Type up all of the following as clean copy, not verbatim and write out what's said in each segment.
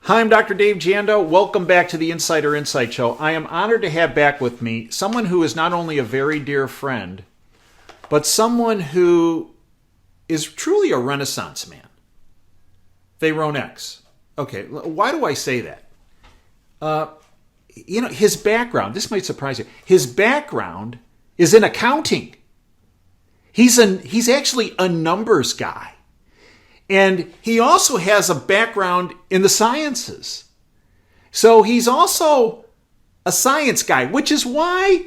Hi, I'm Dr. Dave Jando. Welcome back to the Insider Insight Show. I am honored to have back with me someone who is not only a very dear friend, but someone who is truly a Renaissance man. Thayrone X. Okay, why do I say that? His background, this might surprise you, his background is in accounting. He's actually a numbers guy. And he also has a background in the sciences. So he's also a science guy, which is why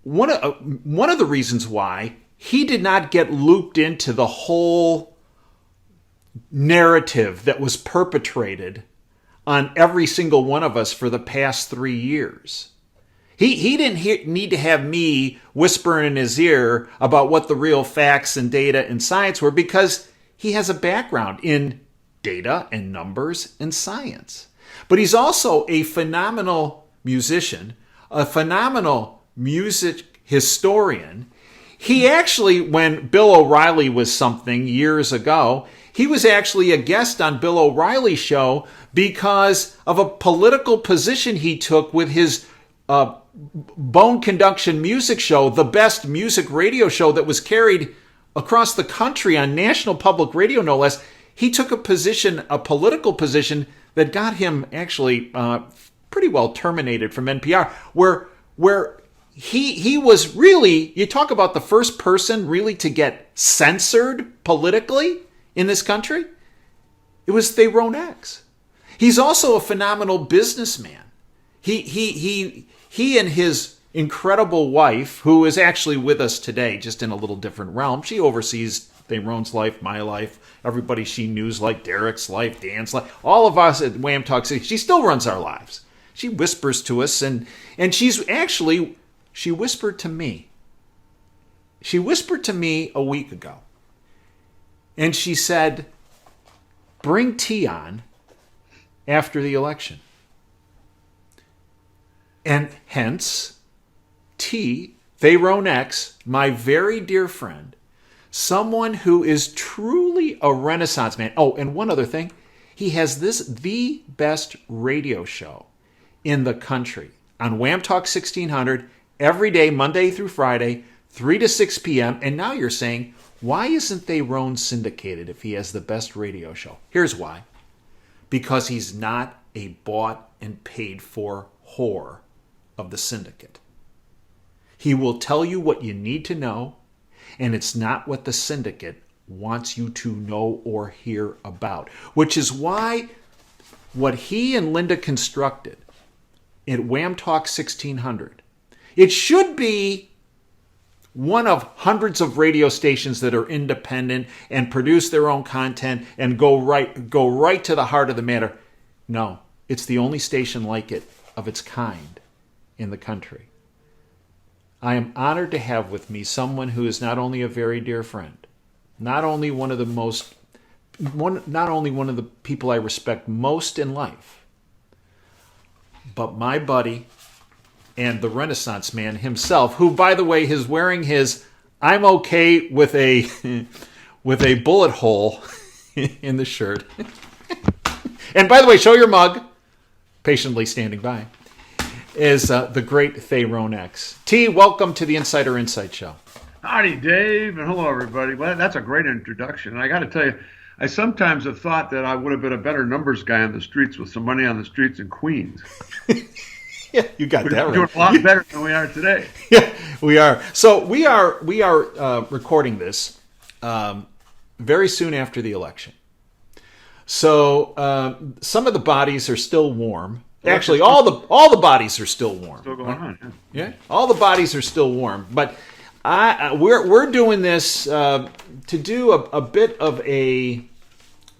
one of the reasons why he did not get looped into the whole narrative that was perpetrated on every single one of us for the past 3 years. He didn't need to have me whispering in his ear about what the real facts and data and science were, because he has a background in data and numbers and science. But he's also a phenomenal musician, a phenomenal music historian. He actually, when Bill O'Reilly was something years ago, he was actually a guest on Bill O'Reilly's show because of a political position he took with his bone conduction music show, the best music radio show that was carried across the country on National Public Radio, no less. He took a political position that got him actually pretty well terminated from NPR, where he was really, you talk about the first person really to get censored politically in this country, it was Thayrone X. He's also a phenomenal businessman. He and his incredible wife, who is actually with us today, just in a little different realm. She oversees Thayrone's life, my life, everybody she knows, like Derek's life, Dan's life, all of us at Wham Talk City. She still runs our lives. She whispers to us, and she whispered to me. She whispered to me a week ago. And she said, bring T on after the election. And hence, T, Thayrone X, my very dear friend, someone who is truly a Renaissance man. Oh, and one other thing, he has the best radio show in the country on Wham Talk 1600 every day, Monday through Friday, 3 to 6 p.m. And now you're saying, why isn't Thayrone syndicated if he has the best radio show? Here's why. Because he's not a bought and paid for whore of the syndicate. He will tell you what you need to know, and it's not what the syndicate wants you to know or hear about, which is why what he and Linda constructed at Wham Talk 1600, it should be one of hundreds of radio stations that are independent and produce their own content and go right to the heart of the matter. No, it's the only station like it of its kind in the country. I am honored to have with me someone who is not only a very dear friend, not only one of the people I respect most in life, but my buddy and the Renaissance man himself, who, by the way, is wearing his "I'm okay with a with a bullet hole" in the shirt. And by the way, show your mug. Patiently standing by is the great Thayrone X. T, welcome to the Insider Insight Show. Howdy, Dave, and hello, everybody. Well, that's a great introduction. And I got to tell you, I sometimes have thought that I would have been a better numbers guy on the streets with some money on the streets in Queens. Yeah, you got that right. We're doing a lot better than we are today. Yeah, we are. So we are recording this very soon after the election. So some of the bodies are still warm. Actually, all the bodies are still warm. Still going on. Yeah, all the bodies are still warm. But we're doing this to do a bit of a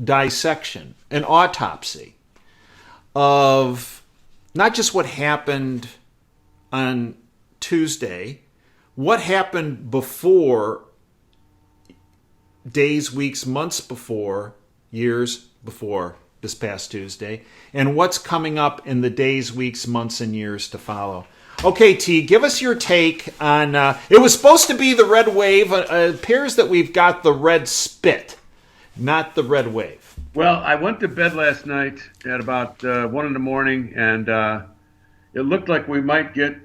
dissection, an autopsy of not just what happened on Tuesday, what happened before, days, weeks, months before, years before this past Tuesday, and what's coming up in the days, weeks, months, and years to follow. Okay, T, give us your take on, it was supposed to be the red wave. It appears that we've got the red spit, not the red wave. Well, I went to bed last night at about 1 in the morning, and it looked like we might get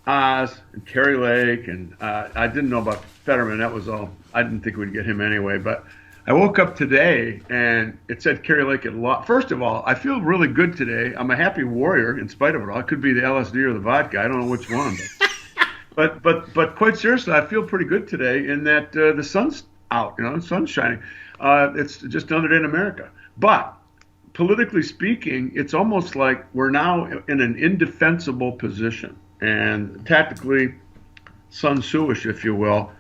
Oz and Kerry Lake, and I didn't know about Fetterman. That was all. I didn't think we'd get him anyway. But I woke up today, and it said Kerry Lake had lost. First of all, I feel really good today. I'm a happy warrior in spite of it all. It could be the LSD or the vodka. I don't know which one. But quite seriously, I feel pretty good today in that the sun's out. The sun's shining. It's just another day in America. But politically speaking, it's almost like we're now in an indefensible position. And tactically, Sun Tzu-ish, if you will,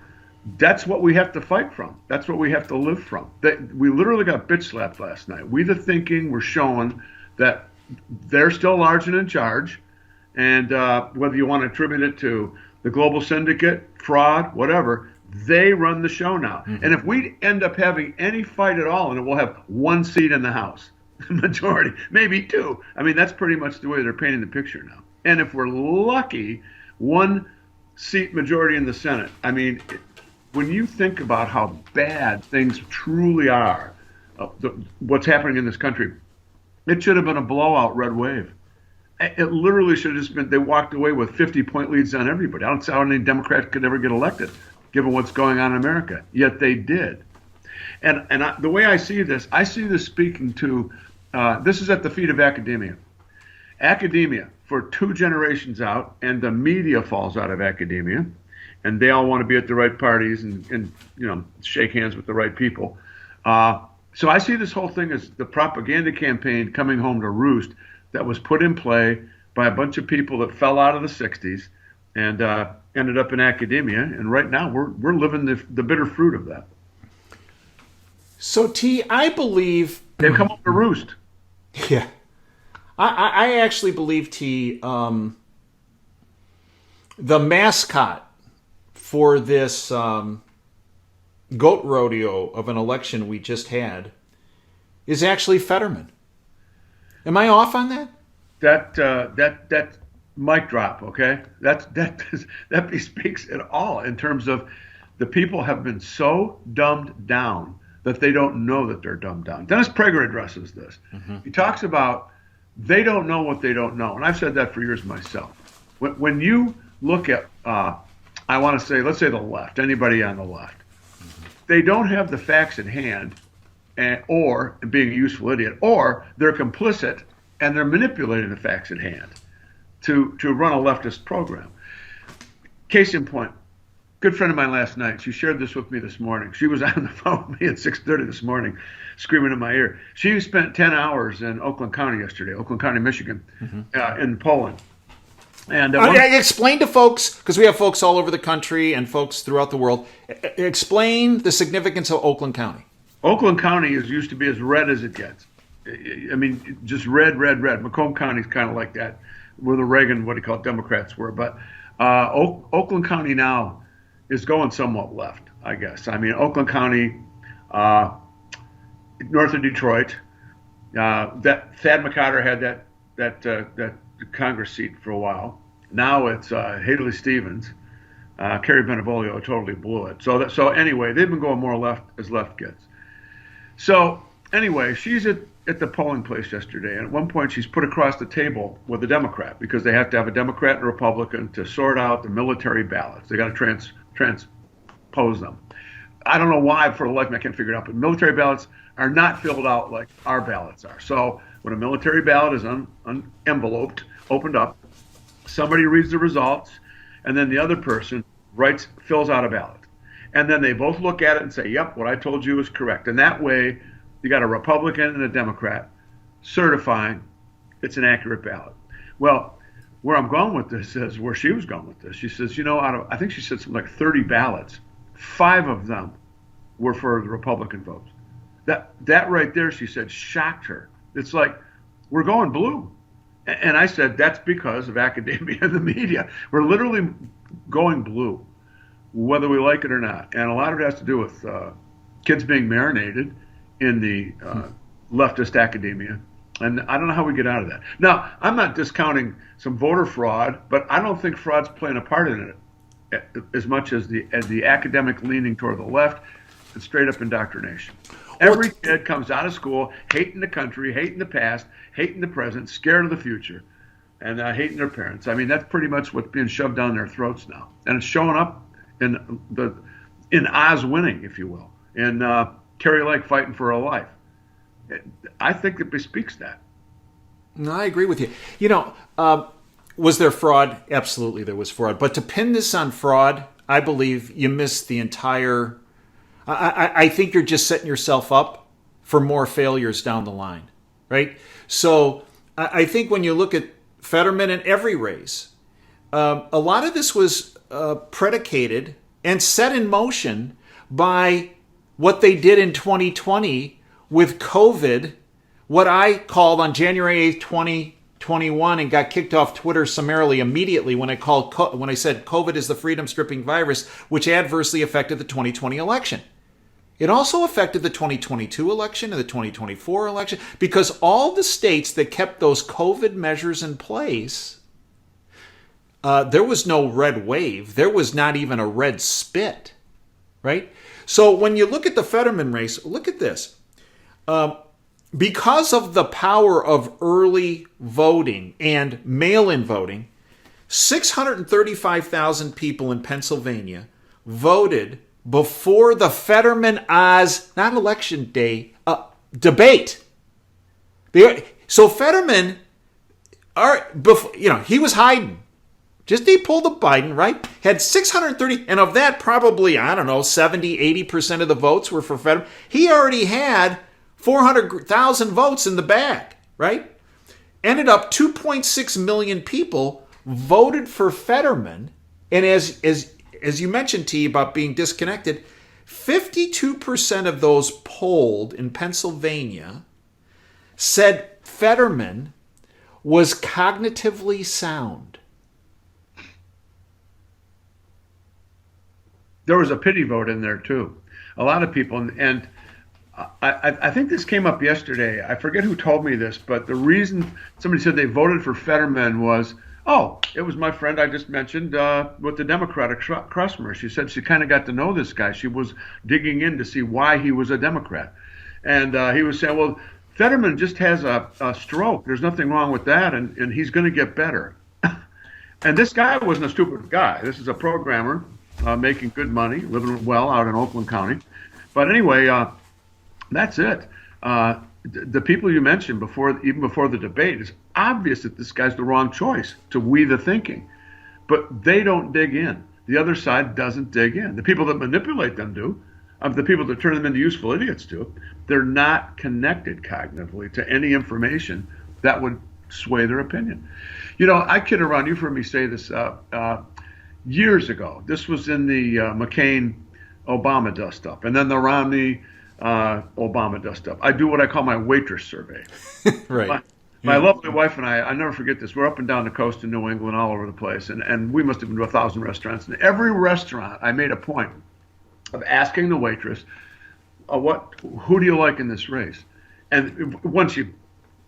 that's what we have to fight from. That's what we have to live from. We literally got bitch slapped last night. We the thinking were showing that they're still large and in charge. And whether you want to attribute it to the global syndicate, fraud, whatever, they run the show now. Mm-hmm. And if we end up having any fight at all, and we'll have one seat in the House, majority, maybe two. I mean, that's pretty much the way they're painting the picture now. And if we're lucky, one seat majority in the Senate. I mean, when you think about how bad things truly are, what's happening in this country, it should have been a blowout red wave. It literally should have just been, they walked away with 50-point leads on everybody. I don't see how any Democrat could ever get elected, given what's going on in America. Yet they did. And the way I see this speaking to, this is at the feet of academia. Academia, for 2 generations out, and the media falls out of academia, and they all want to be at the right parties and shake hands with the right people. So I see this whole thing as the propaganda campaign coming home to roost that was put in play by a bunch of people that fell out of the 60s and ended up in academia. And right now we're living the bitter fruit of that. So, T, I believe... They've come home to roost. Yeah. I actually believe, T, the mascot for this goat rodeo of an election we just had is actually Fetterman. Am I off on that? That mic drop, okay? That bespeaks it all in terms of the people have been so dumbed down that they don't know that they're dumbed down. Dennis Prager addresses this. Mm-hmm. He talks about they don't know what they don't know. And I've said that for years myself. When you look at, I want to say, let's say the left, anybody on the left, mm-hmm. they don't have the facts at hand or being a useful idiot, or they're complicit and they're manipulating the facts at hand to run a leftist program. Case in point, good friend of mine last night, she shared this with me this morning. She was on the phone with me at 6:30 this morning, screaming in my ear. She spent 10 hours in Oakland County yesterday, Oakland County, Michigan, mm-hmm. In Poland. And explain to folks, because we have folks all over the country and folks throughout the world, explain the significance of Oakland County. Oakland County used to be as red as it gets. I mean, just red. Macomb County is kind of like that, where the Reagan, Democrats were. But Oakland County now is going somewhat left, I guess. I mean, Oakland County, north of Detroit, that Thad McCotter had that Congress seat for a while. Now it's Haley Stevens. Kerry Benevolio totally blew it. So anyway, they've been going more left as left gets. So anyway, she's at the polling place yesterday, and at one point she's put across the table with a Democrat because they have to have a Democrat and a Republican to sort out the military ballots. They got to transpose them. I don't know why, for the life of me, I can't figure it out, but military ballots are not filled out like our ballots are. So when a military ballot is enveloped, opened up, somebody reads the results, and then the other person fills out a ballot. And then they both look at it and say, yep, what I told you is correct. And that way, you got a Republican and a Democrat certifying it's an accurate ballot. Well, where I'm going with this is where she was going with this. She says, out of, I think she said something like 30 ballots, 5 of them were for the Republican votes. That right there, she said, shocked her. It's like, we're going blue. And I said, that's because of academia and the media. We're literally going blue, whether we like it or not. And a lot of it has to do with kids being marinated in the leftist academia. And I don't know how we get out of that. Now, I'm not discounting some voter fraud, but I don't think fraud's playing a part in it as much as the academic leaning toward the left and straight up indoctrination. Every kid comes out of school hating the country, hating the past, hating the present, scared of the future, and hating their parents. I mean, that's pretty much what's being shoved down their throats now, and it's showing up in Oz winning, if you will, in Carrie Lake fighting for her life. I think it bespeaks that. No, I agree with you. You know, was there fraud? Absolutely, there was fraud. But to pin this on fraud, I believe you missed the entire. I think you're just setting yourself up for more failures down the line, right? So I think when you look at Fetterman in every race, a lot of this was predicated and set in motion by what they did in 2020 with COVID, what I called on January 8th, 2021, and got kicked off Twitter summarily immediately when I said COVID is the freedom-stripping virus, which adversely affected the 2020 election. It also affected the 2022 election and the 2024 election because all the states that kept those COVID measures in place, there was no red wave. There was not even a red spit, right? So when you look at the Fetterman race, look at this. Because of the power of early voting and mail-in voting, 635,000 people in Pennsylvania voted before the Fetterman-Oz, not election day, debate. So Fetterman, he was hiding. He pulled a Biden, right? Had 630, and of that, probably, 70, 80% of the votes were for Fetterman. He already had 400,000 votes in the bag, right? Ended up 2.6 million people voted for Fetterman, and as you mentioned, T, about being disconnected, 52% of those polled in Pennsylvania said Fetterman was cognitively sound. There was a pity vote in there, too. A lot of people, and I think this came up yesterday. I forget who told me this, but the reason somebody said they voted for Fetterman was, it was my friend I just mentioned with the Democratic customer. She said she kind of got to know this guy. She was digging in to see why he was a Democrat. And he was saying, well, Fetterman just has a stroke. There's nothing wrong with that, and he's going to get better. And this guy wasn't a stupid guy. This is a programmer making good money, living well out in Oakland County. But anyway, that's it. The people you mentioned even before the debate, it's obvious that this guy's the wrong choice to we the thinking, but they don't dig in. The other side doesn't dig in. The people that manipulate them do. The people that turn them into useful idiots do. They're not connected cognitively to any information that would sway their opinion. I kid around. You've heard me say this years ago. This was in the McCain-Obama dust-up, and then the Romney Obama dust-up. I do what I call my waitress survey. Right. My lovely wife and I never forget this. We're up and down the coast in New England, all over the place, and we must have been to 1,000 restaurants. And every restaurant, I made a point of asking the waitress, who do you like in this race? And once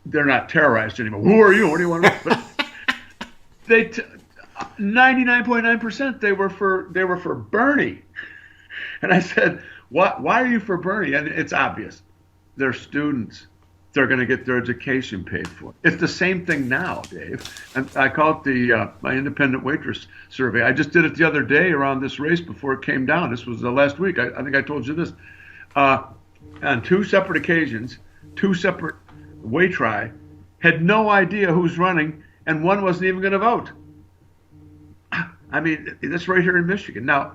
they're not terrorized anymore. Who are you? What do you want to? But 99.9% they were for Bernie. And I said, why are you for Bernie? And it's obvious. They're students. They're going to get their education paid for. It's the same thing now, Dave. And I call it my independent waitress survey. I just did it the other day around this race before it came down. This was the last week. I think I told you this. On two separate occasions, two separate waitri had no idea who's running, and one wasn't even going to vote. I mean, that's right here in Michigan. Now,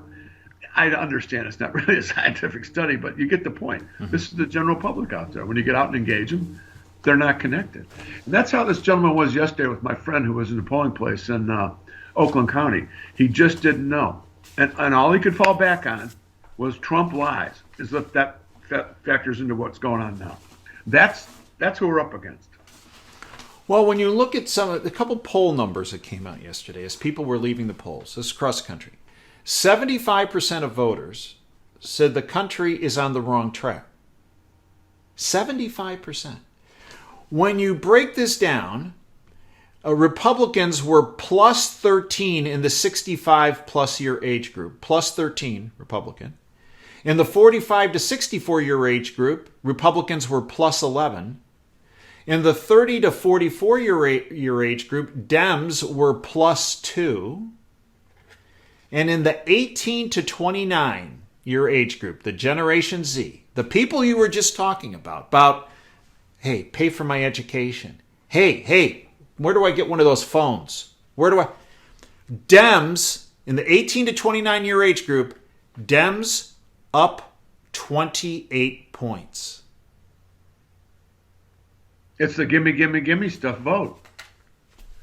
I understand it's not really a scientific study, but you get the point. Mm-hmm. This is the general public out there. When you get out and engage them, they're not connected. And that's how this gentleman was yesterday with my friend who was in the polling place in Oakland County. He just didn't know. And all he could fall back on was Trump lies. That factors into what's going on now. That's who we're up against. Well, when you look at a couple poll numbers that came out yesterday as people were leaving the polls, this is across the country, 75% of voters said the country is on the wrong track. 75%. When you break this down, Republicans were plus 13 in the 65 plus year age group, plus 13 Republican. In the 45 to 64-year age group, Republicans were plus 11. In the 30 to 44-year age group, Dems were plus 2. And in the 18 to 29-year age group, the Generation Z, the people you were just talking about, hey, pay for my education. Hey, where do I get one of those phones? Dems, in the 18 to 29-year age group, Dems up 28 points. It's the gimme stuff vote.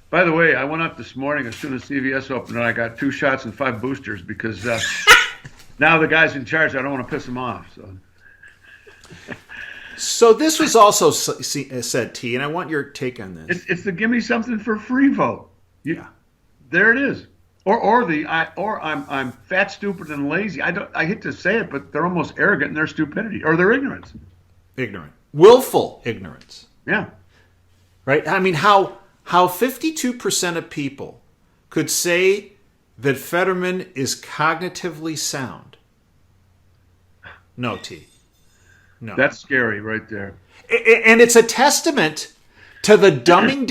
By the way, I went up this morning as soon as CVS opened, and I got 2 shots and 5 boosters because now the guy's in charge. I don't want to piss him off. So this was also said, T, and I want your take on this. It's the gimme something for free vote. Yeah, there it is. I'm fat, stupid, and lazy. I hate to say it, but they're almost arrogant in their stupidity or their ignorance. Ignorant, willful ignorance. Yeah, right. I mean, how 52% of people could say that Fetterman is cognitively sound? No, T. No. That's scary right there. And it's a testament to the dumbing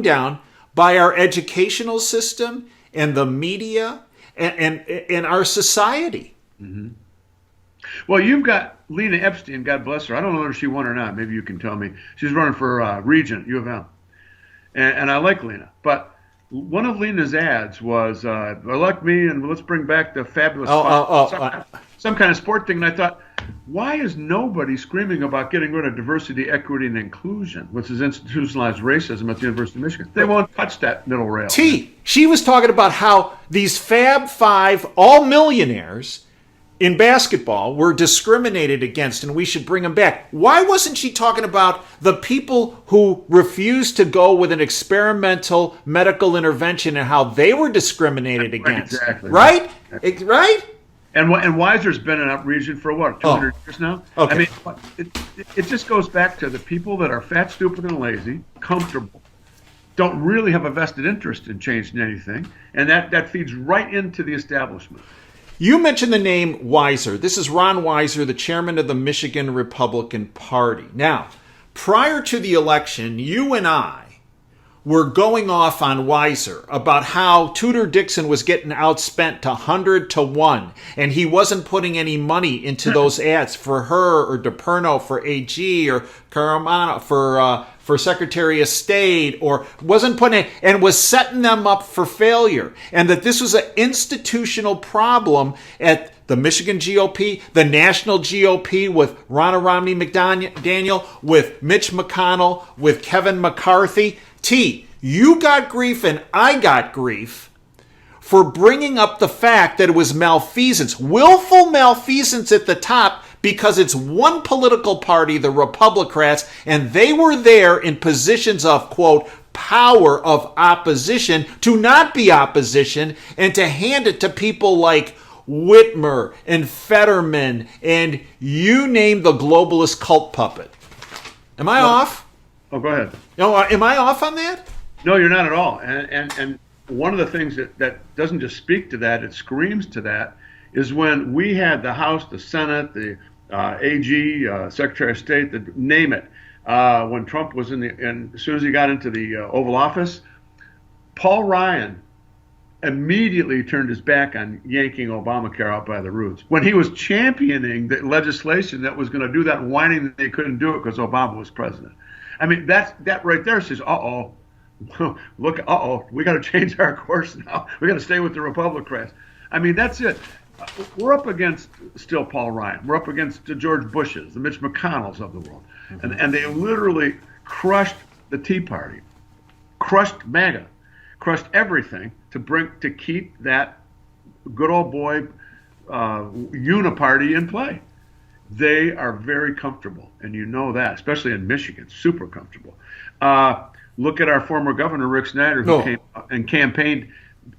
down by our educational system and the media and our society. Mm-hmm. Well, you've got Lena Epstein, God bless her. I don't know if she won or not. Maybe you can tell me. She's running for Regent at U of M. And I like Lena. But one of Lena's ads was, elect me and let's bring back the fabulous some kind of sport thing. And I thought, why is nobody screaming about getting rid of diversity, equity, and inclusion, which is institutionalized racism at the University of Michigan? They won't touch that middle rail. She was talking about how these Fab Five, all millionaires in basketball, were discriminated against and we should bring them back. Why wasn't she talking about the people who refused to go with an experimental medical intervention and how they were discriminated against? Exactly. Right? Right? And Weiser's been in that region for what, 200 years now? Okay. I mean, it just goes back to the people that are fat, stupid, and lazy, comfortable, don't really have a vested interest in changing anything, and that feeds right into the establishment. You mentioned the name Weiser. This is Ron Weiser, the chairman of the Michigan Republican Party. Now, prior to the election, you and I were going off on Weiser about how Tudor Dixon was getting outspent to 100 to 1, and he wasn't putting any money into those ads for her or DePerno for AG or Caramano for Secretary of State, or wasn't putting it, and was setting them up for failure, and that this was an institutional problem at the Michigan GOP, the national GOP with Ronna Romney McDaniel, with Mitch McConnell, with Kevin McCarthy. You got grief and I got grief for bringing up the fact that it was malfeasance, willful malfeasance at the top, because it's one political party, the Republicans, and they were there in positions of, quote, power of opposition to not be opposition and to hand it to people like Whitmer and Fetterman and you name the globalist cult puppet. Am I off? Oh, go ahead. No, am I off on that? No, you're not at all. And one of the things that doesn't just speak to that, it screams to that, is when we had the House, the Senate, the AG, Secretary of State, name it. When Trump was and as soon as he got into the Oval Office, Paul Ryan immediately turned his back on yanking Obamacare out by the roots when he was championing the legislation that was going to do that, whining that they couldn't do it because Obama was president. I mean, that right there says, look, we got to change our course now. We got to stay with the Republicans. I mean, that's it. We're up against still Paul Ryan. We're up against the George Bushes, the Mitch McConnells of the world. Mm-hmm. And they literally crushed the Tea Party, crushed MAGA, crushed everything to keep that good old boy uniparty in play. They are very comfortable, and you know that, especially in Michigan, super comfortable. Look at our former governor, Rick Snyder, who came and campaigned,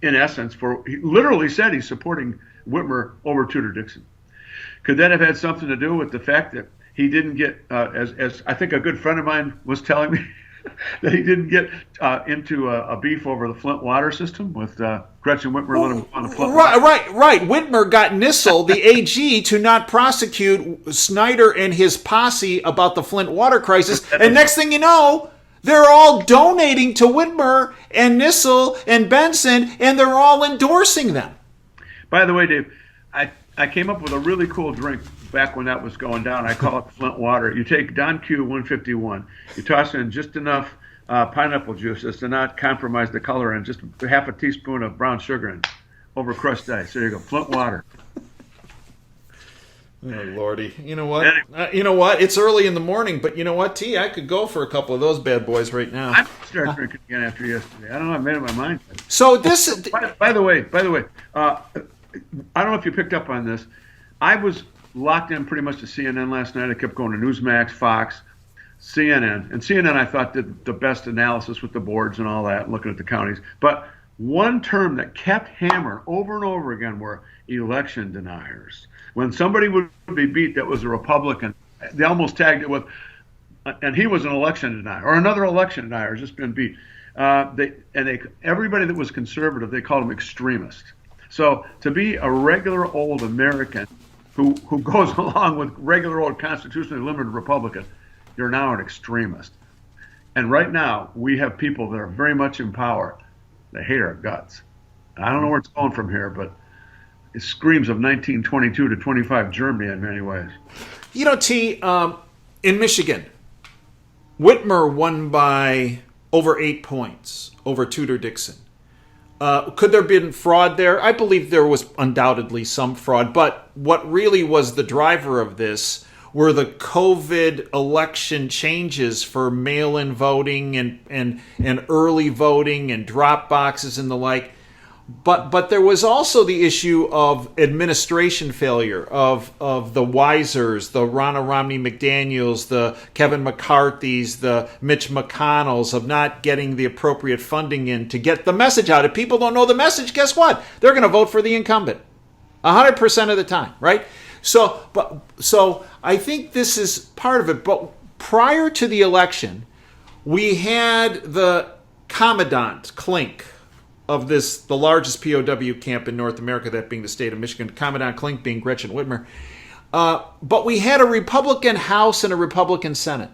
in essence, he literally said he's supporting Whitmer over Tudor Dixon. Could that have had something to do with the fact that he didn't get, as I think a good friend of mine was telling me, that he didn't get into a beef over the Flint water system with Gretchen Whitmer let him on the Flint water. Right. Whitmer got Nissel, the AG, to not prosecute Snyder and his posse about the Flint water crisis. And next thing you know, they're all donating to Whitmer and Nissel and Benson, and they're all endorsing them. By the way, Dave, I came up with a really cool drink back when that was going down. I call it Flint water. You take Don Q 151, you toss in just enough pineapple juice as to not compromise the color, and just half a teaspoon of brown sugar and over crushed ice. There you go, Flint water. Oh, Lordy. You know what? It's early in the morning, but you know what, T? I could go for a couple of those bad boys right now. I'm going to start drinking again after yesterday. I don't know. I made up my mind. So this... By the way, I don't know if you picked up on this. I was locked in pretty much to CNN last night. I kept going to Newsmax, Fox, CNN. And CNN, I thought, did the best analysis with the boards and all that, and looking at the counties. But one term that kept hammering over and over again were election deniers. When somebody would be beat that was a Republican, they almost tagged it with, and he was an election denier, or another election denier has just been beat. Everybody that was conservative, they called them extremists. So to be a regular old American who goes along with regular old constitutionally limited Republican, you're now an extremist. And right now, we have people that are very much in power. They hate our guts. I don't know where it's going from here, but it screams of 1922 to 25 Germany in many ways. You know, T, in Michigan, Whitmer won by over 8 points over Tudor Dixon. Could there have been fraud there? I believe there was undoubtedly some fraud, but what really was the driver of this were the COVID election changes for mail-in voting and early voting and drop boxes and the like. But there was also the issue of administration failure of the Wisers, the Ronna Romney McDaniels, the Kevin McCarthy's, the Mitch McConnells, of not getting the appropriate funding in to get the message out. If people don't know the message, guess what? They're going to vote for the incumbent 100% of the time, right? So I think this is part of it. But prior to the election, we had the Commandant Klink of the largest POW camp in North America, that being the state of Michigan, Commandant Klink being Gretchen Whitmer. But we had a Republican House and a Republican Senate.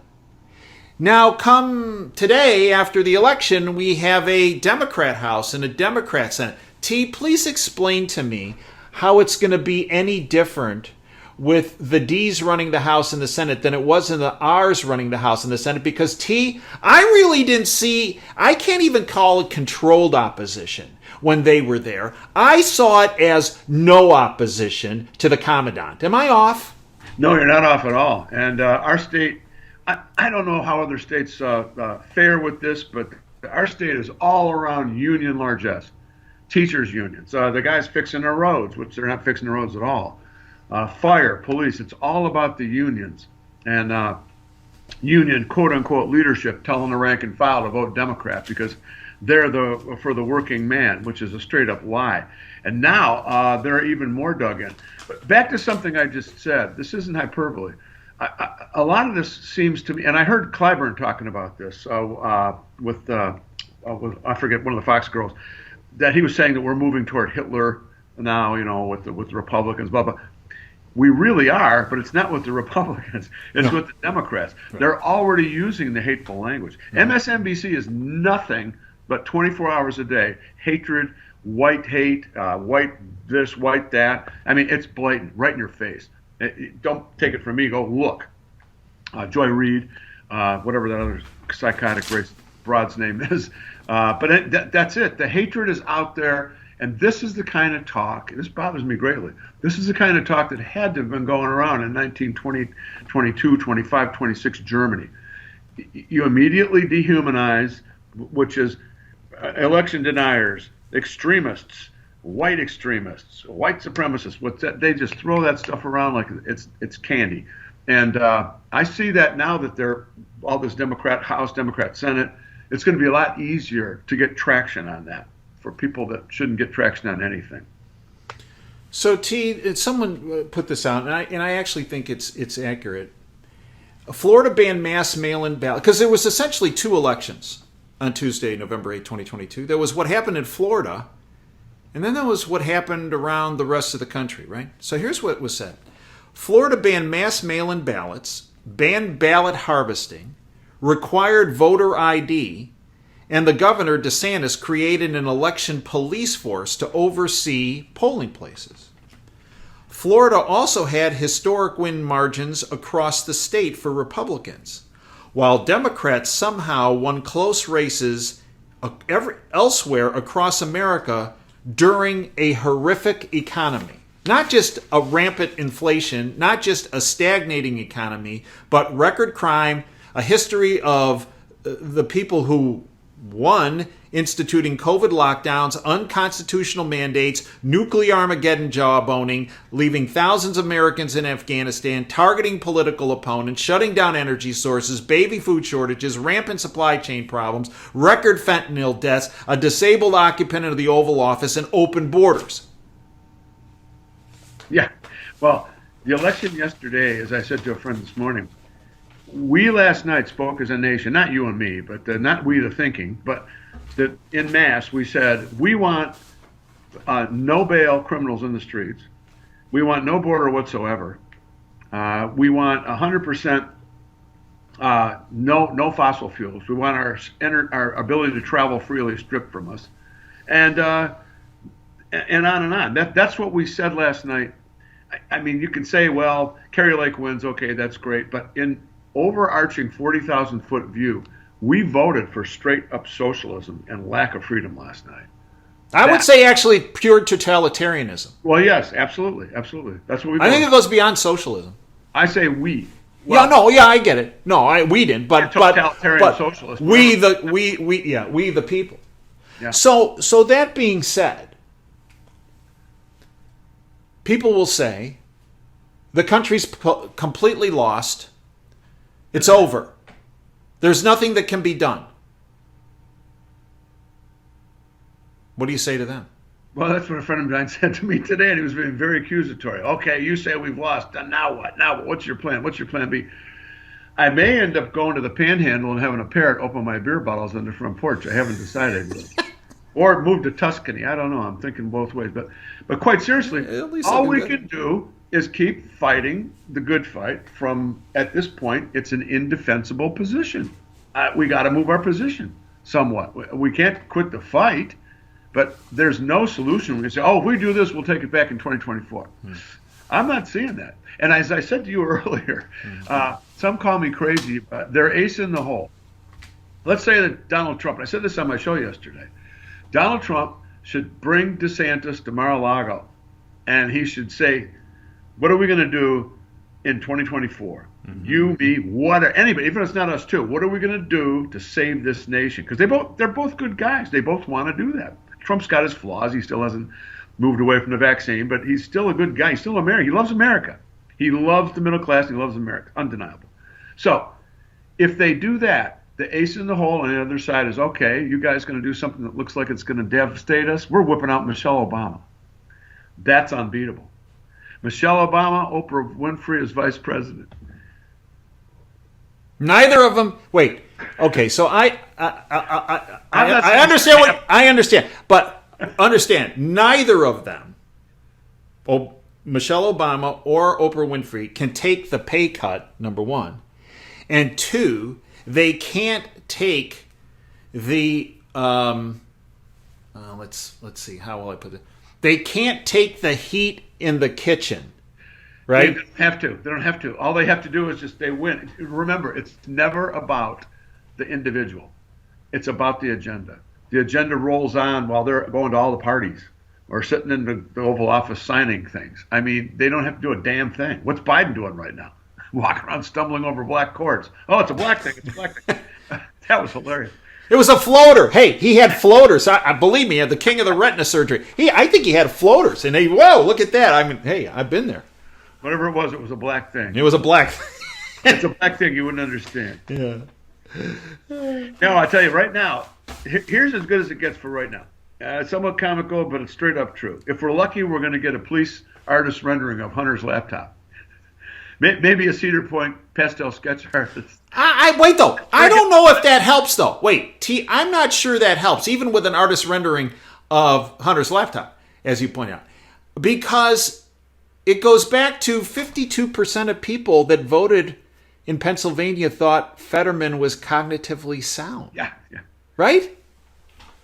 Now, come today, after the election, we have a Democrat House and a Democrat Senate. T, please explain to me how it's going to be any different with the D's running the House and the Senate than it was in the R's running the House and the Senate, because T, I really didn't see, I can't even call it controlled opposition when they were there. I saw it as no opposition to the Commandant. Am I off? No, you're not off at all. And our state, I don't know how other states fare with this, but our state is all around union largesse, teachers unions. The guys fixing their roads, which they're not fixing the roads at all. Fire, police, it's all about the unions and union quote-unquote leadership telling the rank and file to vote Democrat because they're for the working man, which is a straight-up lie. And now they're even more dug in. But back to something I just said. This isn't hyperbole. A lot of this seems to me, and I heard Clyburn talking about this with I forget, one of the Fox girls, that he was saying that we're moving toward Hitler now, with the Republicans, blah, blah. We really are, but it's not with the Republicans. It's with the Democrats. Right. They're already using the hateful language. Right. MSNBC is nothing but 24 hours a day. Hatred, white hate, white this, white that. I mean, it's blatant, right in your face. Don't take it from me. Go look. Joy Reid, whatever that other psychotic race broad's name is. But that's it. The hatred is out there. And this is the kind of talk, this bothers me greatly, this is the kind of talk that had to have been going around in 1920, 22, 25, 26 Germany. You immediately dehumanize, which is election deniers, extremists, white supremacists. They just throw that stuff around like it's candy. And I see that now that they're all this Democrat House, Democrat Senate, it's going to be a lot easier to get traction on that for people that shouldn't get traction on anything. So T, someone put this out, and I actually think it's accurate. Florida banned mass mail-in ballot because there was essentially two elections on Tuesday, November 8, 2022. There was what happened in Florida, and then there was what happened around the rest of the country, right? So here's what was said. Florida banned mass mail-in ballots, banned ballot harvesting, required voter ID, and the governor, DeSantis, created an election police force to oversee polling places. Florida also had historic win margins across the state for Republicans, while Democrats somehow won close races elsewhere across America during a horrific economy. Not just a rampant inflation, not just a stagnating economy, but record crime, a history of the people who won instituting COVID lockdowns, unconstitutional mandates, nuclear Armageddon jawboning, leaving thousands of Americans in Afghanistan, targeting political opponents, shutting down energy sources, baby food shortages, rampant supply chain problems, record fentanyl deaths, a disabled occupant of the Oval Office, and open borders. Yeah. Well, the election yesterday, as I said to a friend this morning, we last night spoke as a nation, not you and me, but not we the thinking, but that in mass we said we want no bail criminals in the streets. We want no border whatsoever. We want 100% no fossil fuels. We want our ability to travel freely stripped from us, and on and on. That's what we said last night. I mean, you can say, well, Kerry Lake wins. Okay, that's great, but in overarching 40,000-foot view, we voted for straight-up socialism and lack of freedom last night. I would say actually pure totalitarianism. Well, yes, absolutely. That's what we voted. I think it goes beyond socialism. I say we. Well, I get it. No, we didn't. But totalitarian socialist. We the people. Yeah. So that being said, people will say the country's completely lost. It's over. There's nothing that can be done. What do you say to them? Well, that's what a friend of mine said to me today, and he was being very accusatory. Okay, you say we've lost. Now what? What's your plan? What's your plan B? I may end up going to the Panhandle and having a parrot open my beer bottles on the front porch. I haven't decided yet. Or move to Tuscany. I don't know. I'm thinking both ways. But quite seriously, all we can do is keep fighting the good fight from, at this point, it's an indefensible position. We got to move our position somewhat. We can't quit the fight, but there's no solution. We say, if we do this, we'll take it back in 2024. I'm not seeing that. And as I said to you earlier, some call me crazy, but they're ace in the hole. Let's say that Donald Trump, and I said this on my show yesterday, Donald Trump should bring DeSantis to Mar-a-Lago, and he should say, what are we going to do in 2024? Mm-hmm. You, me, anybody, even if it's not us too. What are we going to do to save this nation? Because they're both good guys. They both want to do that. Trump's got his flaws. He still hasn't moved away from the vaccine, but he's still a good guy. He's still American. He loves America. He loves the middle class. He loves America. Undeniable. So if they do that, the ace in the hole on the other side is, okay, you guys going to do something that looks like it's going to devastate us? We're whipping out Michelle Obama. That's unbeatable. Michelle Obama, Oprah Winfrey as vice president. Neither of them. Wait. Okay. So I understand I understand, but understand neither of them, Michelle Obama or Oprah Winfrey, can take the pay cut. Number one, and two, they can't take the. Let's see. How will I put it? They can't take the heat in the kitchen, right? They don't have to. They don't have to. All they have to do is just they win. Remember, it's never about the individual. It's about the agenda. The agenda rolls on while they're going to all the parties or sitting in the Oval Office signing things. I mean, they don't have to do a damn thing. What's Biden doing right now? Walking around stumbling over black cords. Oh, it's a black thing. It's a black thing. That was hilarious. It was a floater. Hey, he had floaters. I believe me, the king of the retina surgery. I think he had floaters. And whoa, look at that. I mean, hey, I've been there. Whatever it was a black thing. It was a black thing. It's a black thing you wouldn't understand. Yeah. No, I tell you right now, here's as good as it gets for right now. It's somewhat comical, but it's straight up true. If we're lucky, we're going to get a police artist rendering of Hunter's laptop. Maybe a Cedar Point pastel sketch artist. I wait though. I don't know if that helps though. Wait, T. I'm not sure that helps, even with an artist rendering of Hunter's laptop, as you point out, because it goes back to 52% of people that voted in Pennsylvania thought Fetterman was cognitively sound. Yeah. Right?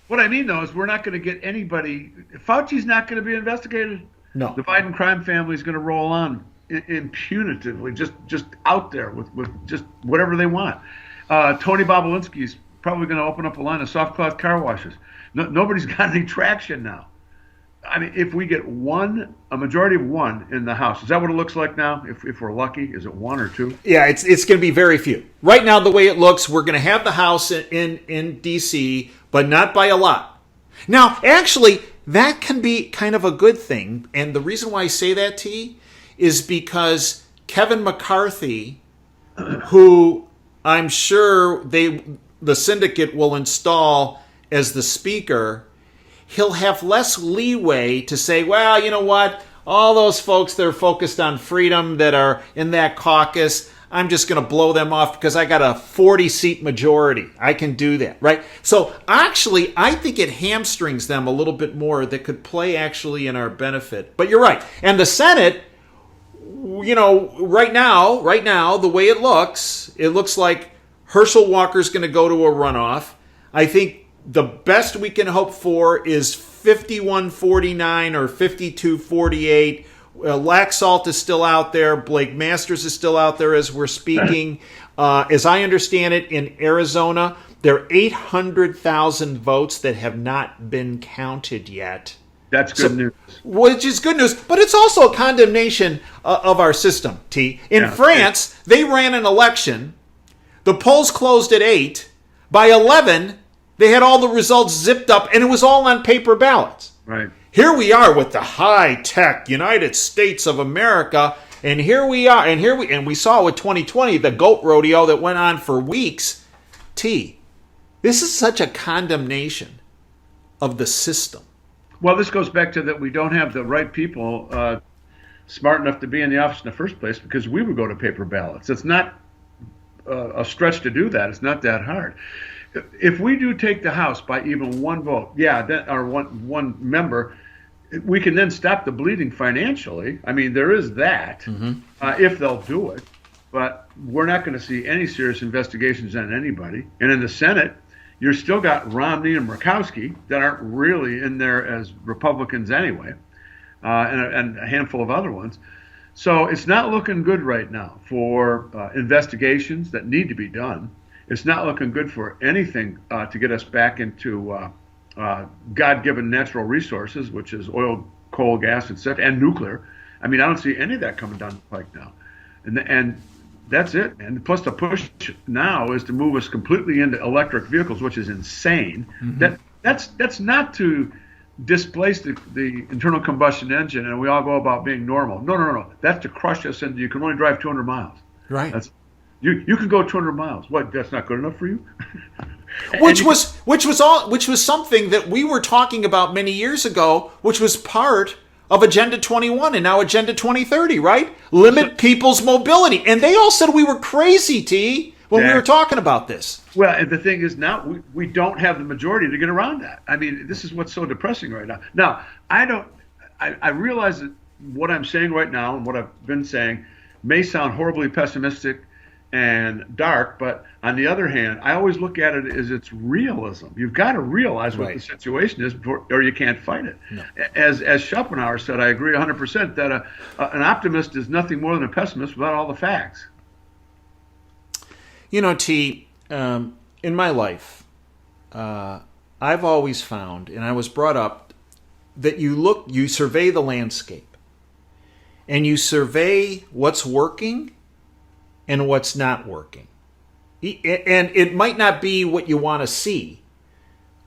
What I mean, though, is we're not going to get anybody. Fauci's not going to be investigated. No. The Biden crime family is going to roll on impunitively, just out there with just whatever they want. Tony Bobulinski's probably going to open up a line of soft cloth car washes. Nobody's got any traction now. I mean, if we get a majority of one in the House, is that what it looks like now? If we're lucky, is it one or two? Yeah, it's going to be very few. Right now, the way it looks, we're going to have the House in D.C., but not by a lot. Now, actually, that can be kind of a good thing. And the reason why I say that, T, is because Kevin McCarthy, who I'm sure the syndicate will install as the speaker, he'll have less leeway to say, well, you know what? All those folks that are focused on freedom that are in that caucus, I'm just going to blow them off because I got a 40-seat majority. I can do that, right? So actually, I think it hamstrings them a little bit more that could play actually in our benefit. But you're right. And the Senate, you know, right now, the way it looks like Herschel Walker's going to go to a runoff. I think the best we can hope for is 51-49 or 52-48. Laxalt is still out there. Blake Masters is still out there as we're speaking. As I understand it, in Arizona, there are 800,000 votes that have not been counted yet. That's good news. Which is good news, but it's also a condemnation of our system, T. In France, they ran an election. The polls closed at 8. By 11, they had all the results zipped up, and it was all on paper ballots. Right. Here we are with the high-tech United States of America, and here we are, and we saw with 2020 the goat rodeo that went on for weeks. T, this is such a condemnation of the system. Well, this goes back to that we don't have the right people smart enough to be in the office in the first place because we would go to paper ballots. It's not a stretch to do that. It's not that hard. If we do take the House by even one vote, or one member, we can then stop the bleeding financially. I mean, there is that, if they'll do it. But we're not going to see any serious investigations on anybody. And in the Senate, you've still got Romney and Murkowski that aren't really in there as Republicans anyway, and a handful of other ones. So it's not looking good right now for investigations that need to be done. It's not looking good for anything to get us back into God-given natural resources, which is oil, coal, gas, etc., and nuclear. I mean, I don't see any of that coming down the pike now. And that's it. And plus the push now is to move us completely into electric vehicles, which is insane. That's not to displace the internal combustion engine and we all go about being normal. No. That's to crush us into you can only drive 200 miles. Right. You can go 200 miles. What? That's not good enough for you? Which was something that we were talking about many years ago, which was part of Agenda 21 and now Agenda 2030, right? Limit people's mobility. And they all said we were crazy, T, when we were talking about this. Well, and the thing is now we don't have the majority to get around that. I mean, this is what's so depressing right now. Now, I realize that what I'm saying right now and what I've been saying may sound horribly pessimistic and dark, but on the other hand, I always look at it as it's realism. You've got to realize what the situation is or you can't fight it. No. As Schopenhauer said, I agree 100% that an optimist is nothing more than a pessimist without all the facts. You know, T, in my life, I've always found, and I was brought up, that you survey the landscape, and you survey what's working and what's not working. And it might not be what you want to see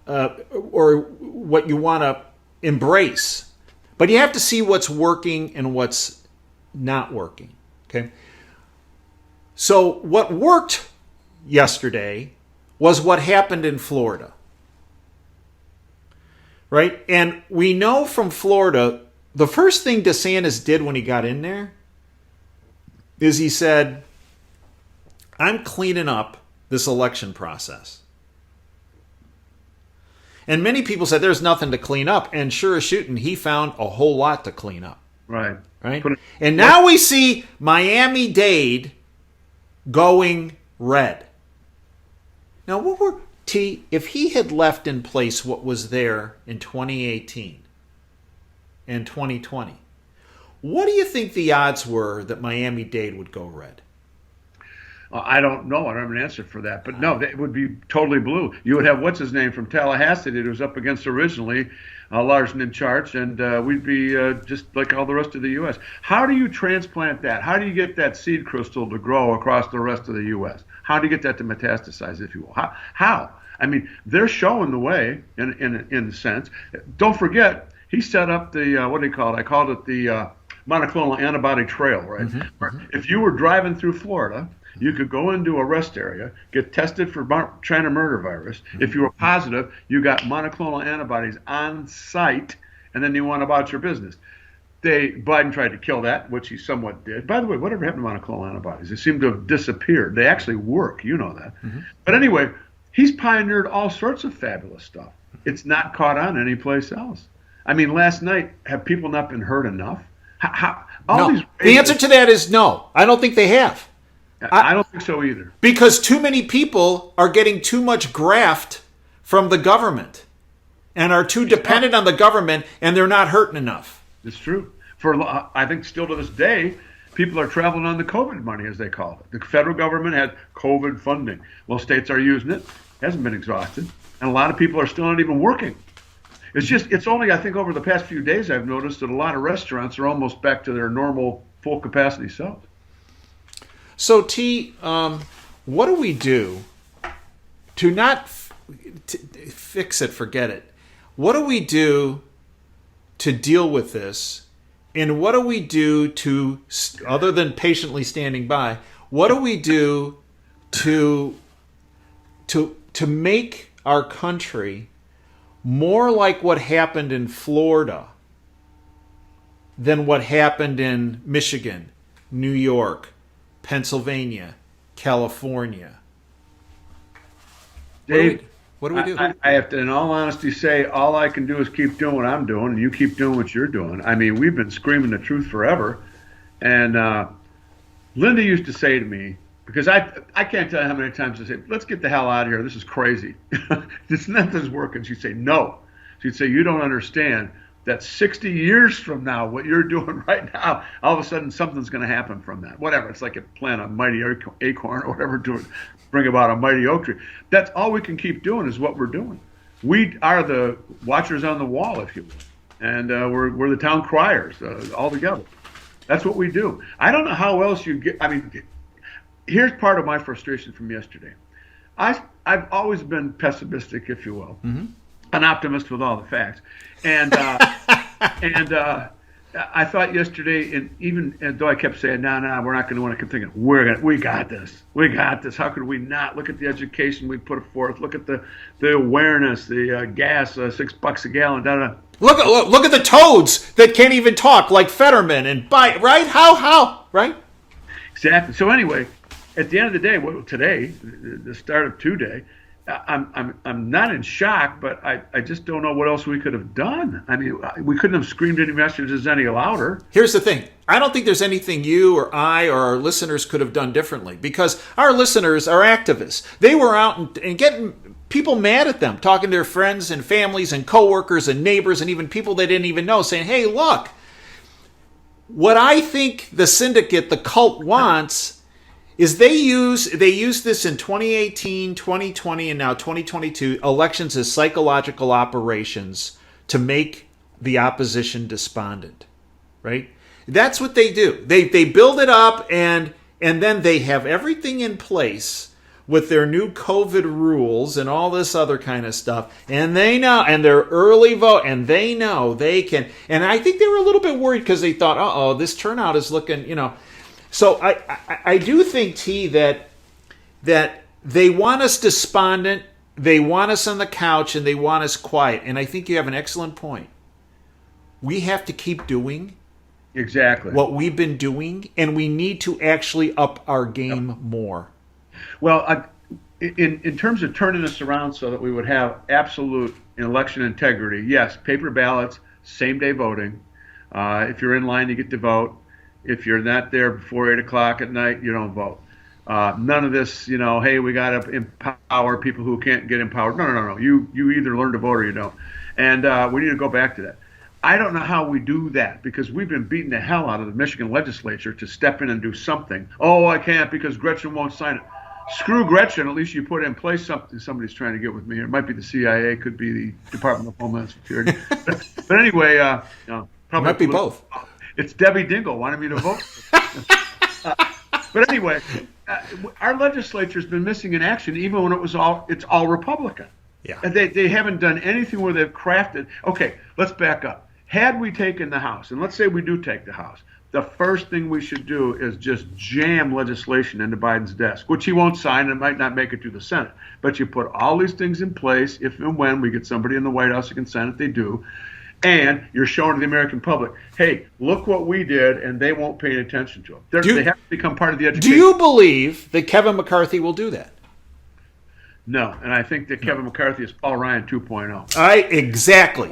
or what you want to embrace, but you have to see what's working and what's not working. Okay? So what worked yesterday was what happened in Florida. Right? And we know from Florida, the first thing DeSantis did when he got in there is he said, I'm cleaning up this election process. And many people said there's nothing to clean up. And sure as shooting, he found a whole lot to clean up. Right. And now we see Miami-Dade going red. Now, if he had left in place what was there in 2018 and 2020, what do you think the odds were that Miami-Dade would go red? I don't know. I don't have an answer for that. But no, it would be totally blue. You would have, what's his name, from Tallahassee that was up against originally, Larson in charge, and we'd be just like all the rest of the U.S. How do you transplant that? How do you get that seed crystal to grow across the rest of the U.S.? How do you get that to metastasize, if you will? How? I mean, they're showing the way in a sense. Don't forget, he set up the, what do you call it? I called it the monoclonal antibody trail, right? If you were driving through Florida, you could go into a rest area, get tested for China murder virus. If you were positive, you got monoclonal antibodies on site, and then you went about your business. Biden tried to kill that, which he somewhat did. By the way, whatever happened to monoclonal antibodies? They seem to have disappeared. They actually work. You know that. But anyway, he's pioneered all sorts of fabulous stuff. It's not caught on anyplace else. I mean, last night, have people not been hurt enough? No. The answer to that is no. I don't think they have. I don't think so either. Because too many people are getting too much graft from the government and are too dependent on the government, and they're not hurting enough. It's true. I think still to this day, people are traveling on the COVID money, as they call it. The federal government had COVID funding. Well, states are using it. It hasn't been exhausted. And a lot of people are still not even working. It's only, I think, over the past few days I've noticed that a lot of restaurants are almost back to their normal full capacity selves. So, T, what do we do to not fix it, forget it? What do we do to deal with this? And what do we do to, other than patiently standing by, what do we do to make our country more like what happened in Florida than what happened in Michigan, New York, Pennsylvania, California? Dave, what do we do? I have to, in all honesty, say all I can do is keep doing what I'm doing, and you keep doing what you're doing. I mean, we've been screaming the truth forever. And Linda used to say to me, because I can't tell you how many times I say, let's get the hell out of here. This is crazy. Nothing's working. She'd say, no. She'd say, you don't understand that 60 years from now, what you're doing right now, all of a sudden something's going to happen from that. Whatever. It's like a plant a mighty acorn or whatever to bring about a mighty oak tree. That's all we can keep doing is what we're doing. We are the watchers on the wall, if you will. And we're the town criers all together. That's what we do. I don't know how else you get. I mean, here's part of my frustration from yesterday. I've always been pessimistic, if you will, an optimist with all the facts. And I thought yesterday, and even though I kept saying, no, we're not going to win, I kept thinking, we got this. We got this. How could we not? Look at the education we put forth. Look at the awareness, the gas, $6 a gallon, da-da. Look at the toads that can't even talk, like Fetterman and Biden, right? How, right? Exactly. So anyway, at the end of the day, today, the start of today, I'm not in shock, but I just don't know what else we could have done. I mean, we couldn't have screamed any messages any louder. Here's the thing. I don't think there's anything you or I or our listeners could have done differently, because our listeners are activists. They were out and getting people mad at them, talking to their friends and families and coworkers and neighbors and even people they didn't even know, saying, hey, look, what I think the syndicate, the cult wants is they use this in 2018, 2020, and now 2022 elections as psychological operations to make the opposition despondent, right? That's what they do. They build it up and then they have everything in place with their new COVID rules and all this other kind of stuff. And they know, and their early vote, and they know they can. And I think they were a little bit worried because they thought, this turnout is looking, So I do think, T, that they want us despondent, they want us on the couch, and they want us quiet. And I think you have an excellent point. We have to keep doing Exactly. what we've been doing, and we need to actually up our game more. Well, in terms of turning this around so that we would have absolute election integrity, yes, paper ballots, same day voting. If you're in line, you get to vote. If you're not there before 8 o'clock at night, you don't vote. None of this, hey, we got to empower people who can't get empowered. No. You either learn to vote or you don't. And we need to go back to that. I don't know how we do that because we've been beating the hell out of the Michigan legislature to step in and do something. Oh, I can't because Gretchen won't sign it. Screw Gretchen. At least you put in place something somebody's trying to get with me. It might be the CIA, could be the Department of Homeland Security. but anyway, probably Might be both. It's Debbie Dingle wanted me to vote. But anyway, our legislature's been missing in action, even when it's all Republican. Yeah. And they haven't done anything where they've crafted. Okay, let's back up. Had we taken the House, and let's say we do take the House, the first thing we should do is just jam legislation into Biden's desk, which he won't sign and might not make it to the Senate. But you put all these things in place, if and when we get somebody in the White House who can sign it, they do. And you're showing to the American public, hey, look what we did, and they won't pay attention to them. They have to become part of the education. Do you believe that Kevin McCarthy will do that? No, and I think that Kevin McCarthy is Paul Ryan 2.0. Exactly.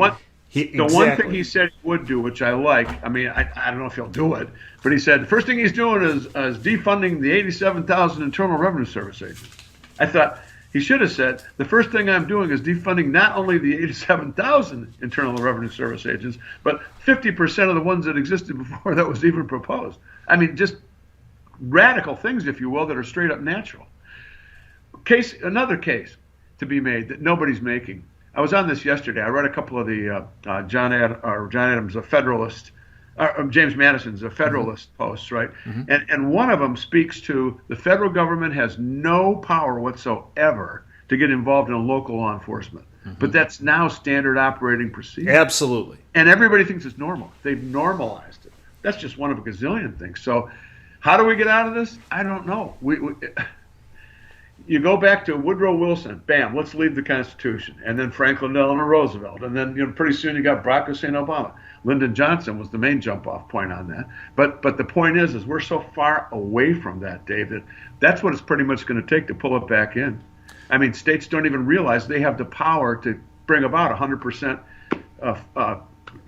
The one thing he said he would do, which I like, I mean, I don't know if he'll do it, but he said the first thing he's doing is defunding the 87,000 Internal Revenue Service agents. I thought he should have said the first thing I'm doing is defunding not only the 87,000 Internal Revenue Service agents, but 50% of the ones that existed before that was even proposed. I mean, just radical things, if you will, that are straight up natural. Another case to be made that nobody's making. I was on this yesterday. I read a couple of the John Adams, a Federalist, James Madison's a Federalist posts, right? Mm-hmm. And one of them speaks to the federal government has no power whatsoever to get involved in local law enforcement. Mm-hmm. But that's now standard operating procedure. Absolutely. And everybody thinks it's normal. They've normalized it. That's just one of a gazillion things. So how do we get out of this? I don't know. You go back to Woodrow Wilson, bam, let's leave the Constitution. And then Franklin Delano Roosevelt. And then pretty soon you got Barack Hussein Obama. Lyndon Johnson was the main jump-off point on that. But the point is we're so far away from that, Dave, that's what it's pretty much going to take to pull it back in. I mean, states don't even realize they have the power to bring about 100%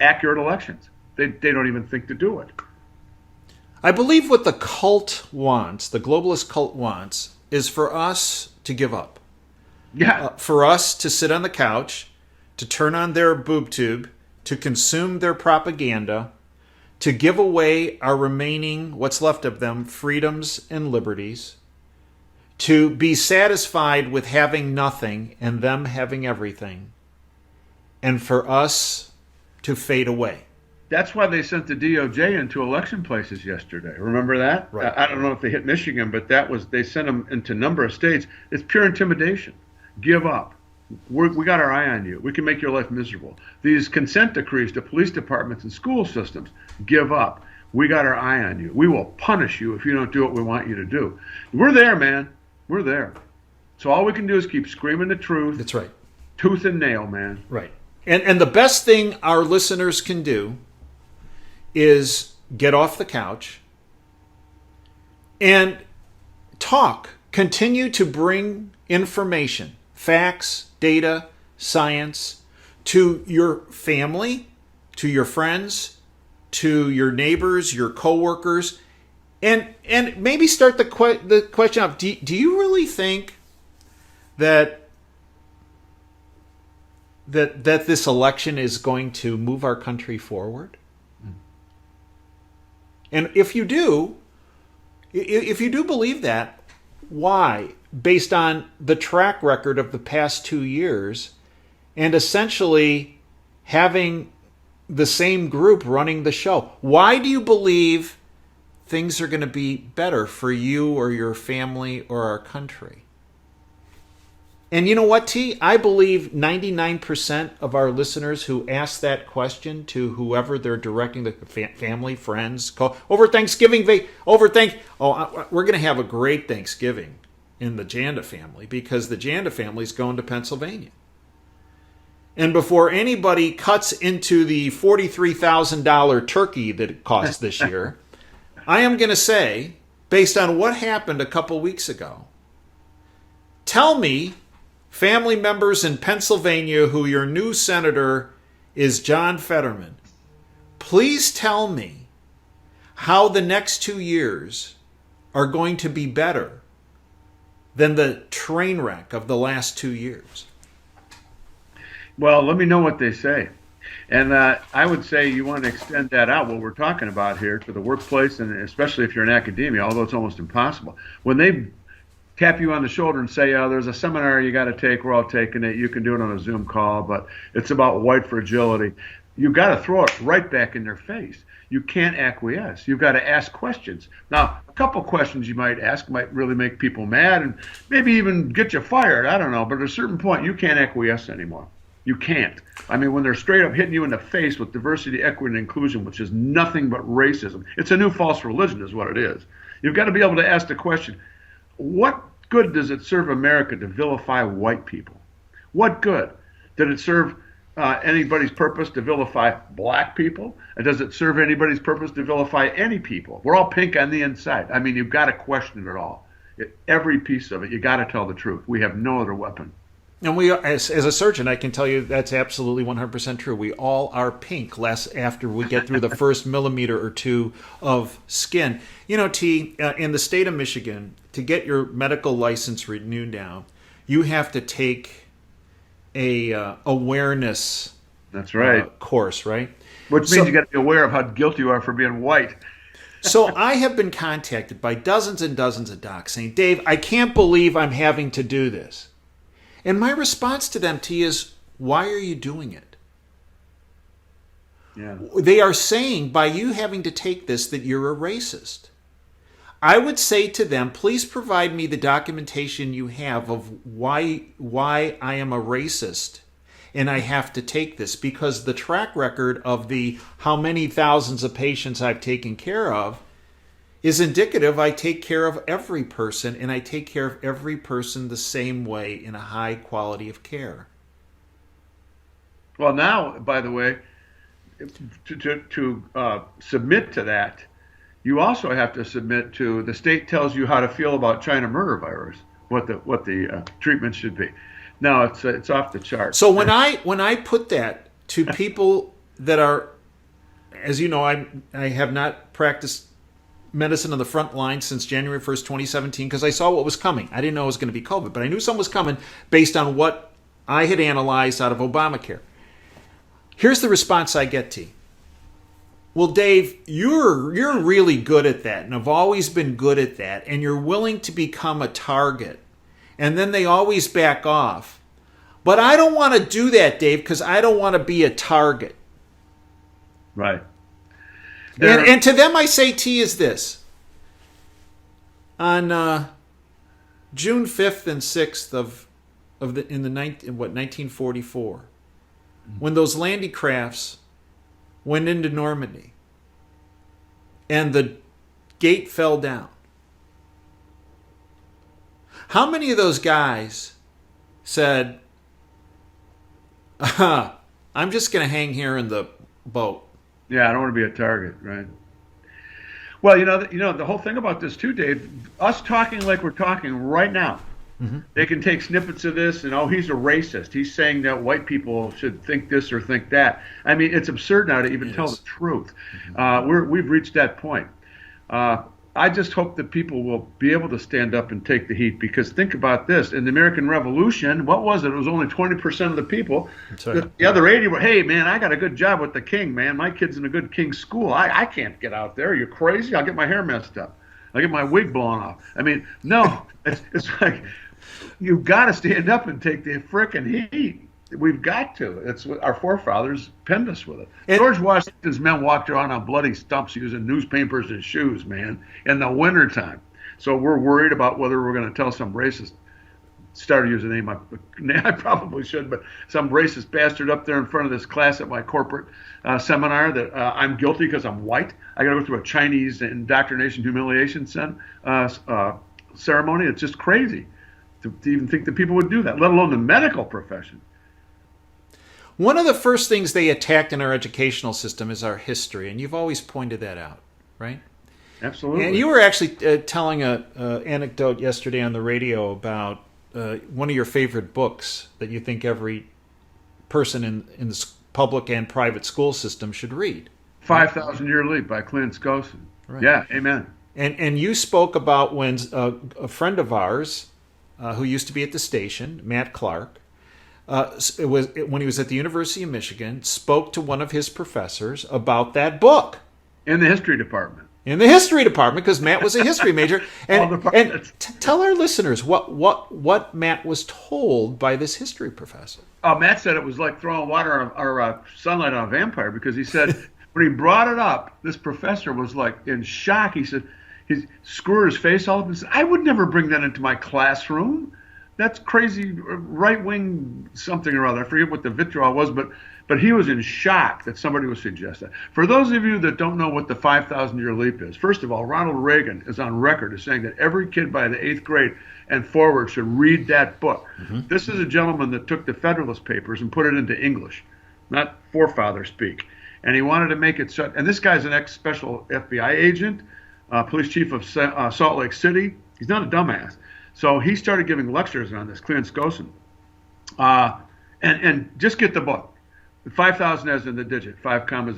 accurate elections. They don't even think to do it. I believe what the cult wants, the globalist cult wants, is for us to give up. Yeah. For us to sit on the couch, to turn on their boob tube, to consume their propaganda, to give away our remaining, what's left of them, freedoms and liberties, to be satisfied with having nothing and them having everything, and for us to fade away. That's why they sent the DOJ into election places yesterday. Remember that? Right. I don't know if they hit Michigan, but they sent them into a number of states. It's pure intimidation. Give up. We got our eye on you. We can make your life miserable. These consent decrees to police departments and school systems, give up. We got our eye on you. We will punish you if you don't do what we want you to do. We're there, man. We're there. So all we can do is keep screaming the truth. That's right. Tooth and nail, man. Right. And the best thing our listeners can do is get off the couch and talk. Continue to bring information, facts, data, science to your family, to your friends, to your neighbors, your coworkers, and maybe start the question off. Do you really think that this election is going to move our country forward? And if you do believe that, why? Based on the track record of the past 2 years and essentially having the same group running the show, why do you believe things are going to be better for you or your family or our country? And you know what, T? I believe 99% of our listeners who ask that question to whoever they're directing, the family, friends, over Thanksgiving, we're going to have a great Thanksgiving in the Janda family because the Janda family is going to Pennsylvania. and before anybody cuts into the $43,000 turkey that it costs this year, I am going to say, based on what happened a couple weeks ago, tell me, family members in Pennsylvania who your new senator is John Fetterman, please tell me how the next 2 years are going to be better than the train wreck of the last 2 years. Well, let me know what they say. And I would say you want to extend that out, what we're talking about here, to the workplace, and especially if you're in academia, although it's almost impossible. When they tap you on the shoulder and say, oh, there's a seminar you got to take, we're all taking it, you can do it on a Zoom call, but it's about white fragility, you've got to throw it right back in their face. You can't acquiesce. You've got to ask questions. Now, a couple questions you might ask might really make people mad and maybe even get you fired. I don't know. But at a certain point, you can't acquiesce anymore. You can't. I mean, when they're straight up hitting you in the face with diversity, equity, and inclusion, which is nothing but racism, it's a new false religion is what it is. You've got to be able to ask the question, what good does it serve America to vilify white people? What good? Did it serve anybody's purpose to vilify black people? And does it serve anybody's purpose to vilify any people? We're all pink on the inside. I mean, you've got to question it all. Every piece of it, you got to tell the truth. We have no other weapon. And we, as a surgeon, I can tell you that's absolutely 100% true. We all are pink less after we get through the first millimeter or two of skin. You know, T, in the state of Michigan, to get your medical license renewed now, you have to take a awareness That's right. Course, right? Which means you got to be aware of how guilty you are for being white. So I have been contacted by dozens and dozens of docs saying, Dave, I can't believe I'm having to do this. And my response to them, T, is, why are you doing it? Yeah. They are saying by you having to take this that you're a racist. I would say to them, please provide me the documentation you have of why I am a racist and I have to take this, because the track record of the how many thousands of patients I've taken care of is indicative. I take care of every person, and I take care of every person the same way in a high quality of care. Well, now, by the way, to submit to that, you also have to submit to the state tells you how to feel about China murder virus, what the treatment should be. Now it's off the chart. So when I put that to people that are, as you know, I have not practiced medicine on the front line since January 1st, 2017, because I saw what was coming. I didn't know it was going to be COVID, but I knew something was coming based on what I had analyzed out of Obamacare. Here's the response I get, T. Well, Dave, you're really good at that and have always been good at that, and you're willing to become a target. And then they always back off. But I don't want to do that, Dave, because I don't want to be a target. Right. And to them I say, T, is this. On June 5th and 6th in 1944, when those landy crafts went into Normandy and the gate fell down, how many of those guys said, I'm just going to hang here in the boat? Yeah, I don't want to be a target, right? Well, you know the whole thing about this too, Dave. Us talking like we're talking right now, they can take snippets of this and, oh, he's a racist. He's saying that white people should think this or think that. I mean, it's absurd now to even tell the truth. We've reached that point. I just hope that people will be able to stand up and take the heat, because think about this. In the American Revolution, what was it? It was only 20% of the people. Right. The other 80 were, hey, man, I got a good job with the king, man. My kid's in a good king's school. I can't get out there. Are you crazy? I'll get my hair messed up. I'll get my wig blown off. I mean, no, it's like you've got to stand up and take the frickin' heat. We've got to. It's what our forefathers penned us with it. George Washington's men walked around on bloody stumps using newspapers and shoes, man, in the wintertime. So we're worried about whether we're going to tell some racist, started using a name I probably should, but some racist bastard up there in front of this class at my corporate seminar that I'm guilty because I'm white. I got to go through a Chinese indoctrination humiliation ceremony. It's just crazy to even think that people would do that, let alone the medical profession. One of the first things they attacked in our educational system is our history, and you've always pointed that out, right? Absolutely. And you were actually telling an anecdote yesterday on the radio about one of your favorite books that you think every person in the public and private school system should read. 5,000 Year Leap by Clint Skosin. Right. Yeah, amen. And you spoke about when a friend of ours who used to be at the station, Matt Clark, when he was at the University of Michigan, spoke to one of his professors about that book. In the history department. In the history department, because Matt was a history major. And tell our listeners what Matt was told by this history professor. Matt said it was like throwing water or sunlight on a vampire, because he said when he brought it up, this professor was like in shock. He said, he screwed his face all up and said, I would never bring that into my classroom. That's crazy right-wing something or other. I forget what the vitriol was, but he was in shock that somebody would suggest that. For those of you that don't know what the 5,000-year leap is, first of all, Ronald Reagan is on record as saying that every kid by the 8th grade and forward should read that book. Mm-hmm. This is a gentleman that took the Federalist Papers and put it into English, not forefather speak. And he wanted to make it so. And this guy's an ex-special FBI agent, police chief of Salt Lake City. He's not a dumbass. So he started giving lectures on this, Clint Skosin. And just get the book. 5,000 as in the digit, 5,000,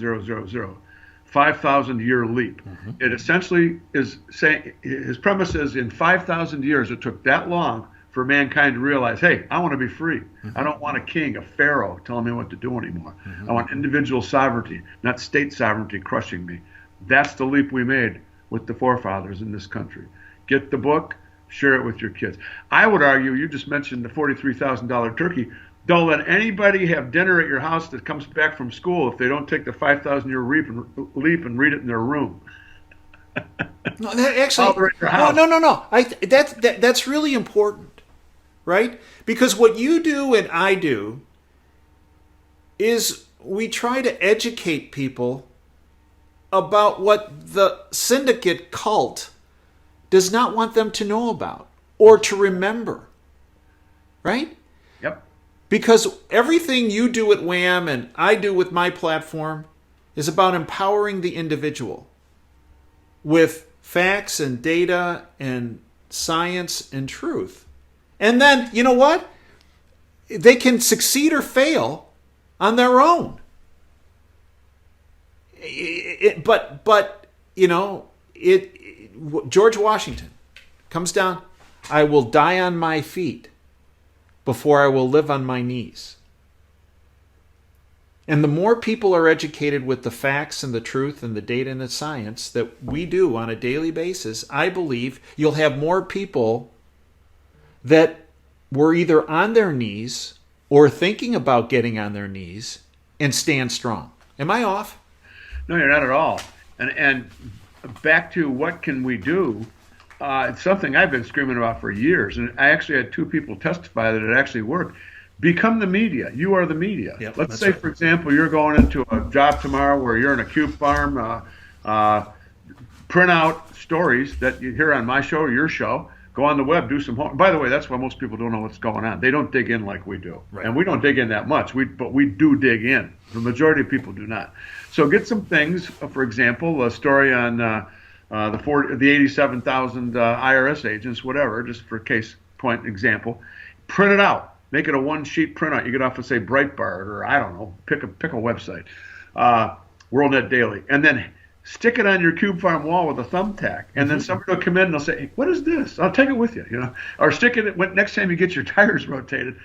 5,000-year leap. Mm-hmm. It essentially is saying, his premise is in 5,000 years, it took that long for mankind to realize, hey, I want to be free. Mm-hmm. I don't want a king, a pharaoh telling me what to do anymore. Mm-hmm. I want individual sovereignty, not state sovereignty crushing me. That's the leap we made with the forefathers in this country. Get the book, share it with your kids. I would argue, you just mentioned the $43,000 turkey. Don't let anybody have dinner at your house that comes back from school if they don't take the 5,000-year leap and read it in their room. No, that actually, no. That's really important, right? Because what you do and I do is we try to educate people about what the syndicate cult does not want them to know about or to remember, right? Yep. Because everything you do at WHAM and I do with my platform is about empowering the individual with facts and data and science and truth. And then, you know what? They can succeed or fail on their own. But you know, George Washington comes down, I will die on my feet before I will live on my knees. And the more people are educated with the facts and the truth and the data and the science that we do on a daily basis, I believe you'll have more people that were either on their knees or thinking about getting on their knees and stand strong. Am I off? No, you're not at all. And back to what can we do? It's something I've been screaming about for years, and I actually had 2 people testify that it actually worked. Become the media. You are the media. Yep, Let's say, right. For example, you're going into a job tomorrow where you're in a cube farm, print out stories that you hear on my show or your show, go on the web, do some homework. By the way, that's why most people don't know what's going on. They don't dig in like we do. Right. And we don't dig in that much, but we do dig in. The majority of people do not. So get some things, for example, a story on the 87,000 IRS agents, whatever, just for case point example. Print it out. Make it a one-sheet printout. You get off of, say, Breitbart, or I don't know, pick a website, WorldNet Daily, and then stick it on your cube farm wall with a thumbtack, and then somebody will come in and they'll say, hey, what is this? I'll take it with you, or stick it next time you get your tires rotated.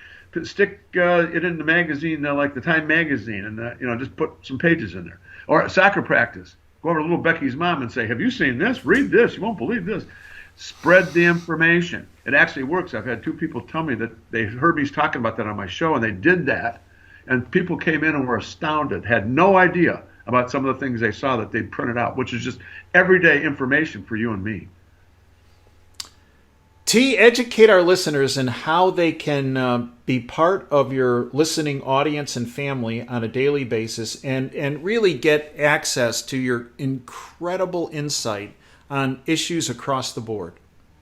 Stick it in the magazine, like the Time magazine, and just put some pages in there. Or at soccer practice, go over to little Becky's mom and say, have you seen this? Read this. You won't believe this. Spread the information. It actually works. I've had 2 people tell me that they heard me talking about that on my show, and they did that, and people came in and were astounded, had no idea about some of the things they saw that they'd printed out, which is just everyday information for you and me. T, educate our listeners in how they can be part of your listening audience and family on a daily basis and really get access to your incredible insight on issues across the board.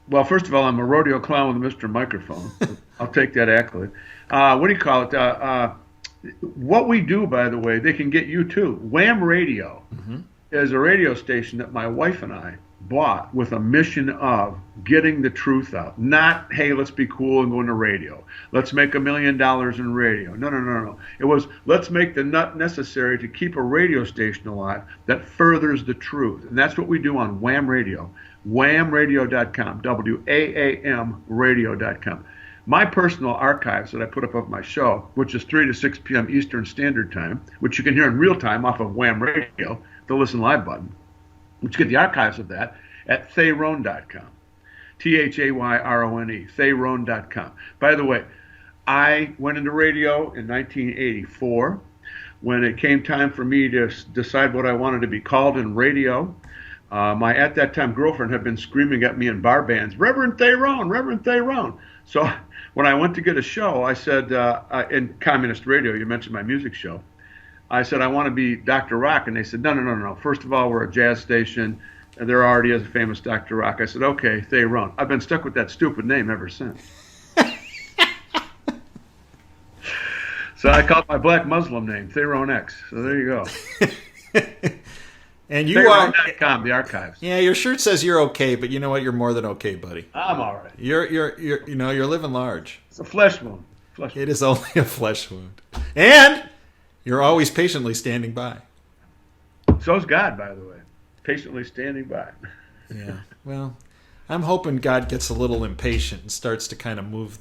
Well, first of all, I'm a rodeo clown with a Mr. Microphone. I'll take that accolade. What do you call it? what we do, by the way, they can get you too. Wham Radio is a radio station that my wife and I bought with a mission of getting the truth out. Not, hey, let's be cool and go into radio. Let's make $1 million in radio. No. It was, let's make the nut necessary to keep a radio station alive that furthers the truth. And that's what we do on Wham Radio. whamradio.com, WAAM radio.com. My personal archives that I put up of my show, which is 3 to 6 p.m. Eastern Standard Time, which you can hear in real time off of Wham Radio, the Listen Live button, which you get the archives of that at Thayrone.com. Thayrone, Thayrone.com. By the way, I went into radio in 1984 when it came time for me to decide what I wanted to be called in radio. My at that time girlfriend had been screaming at me in bar bands, Reverend Thayrone, Reverend Thayrone. So when I went to get a show, I said, in communist radio, you mentioned my music show, I said, I want to be Dr. Rock. And they said, no. First of all, we're a jazz station. And there already is a famous Dr. Rock. I said, okay, Thayrone. I've been stuck with that stupid name ever since. So I called my black Muslim name, Thayrone X. So there you go. And you are Thayrone.com, the archives. Yeah, your shirt says you're okay, but you know what? You're more than okay, buddy. I'm all right. You're living large. It's a flesh wound. It is only a flesh wound. And you're always patiently standing by. So's God, by the way. Patiently standing by. Yeah. Well, I'm hoping God gets a little impatient and starts to kind of move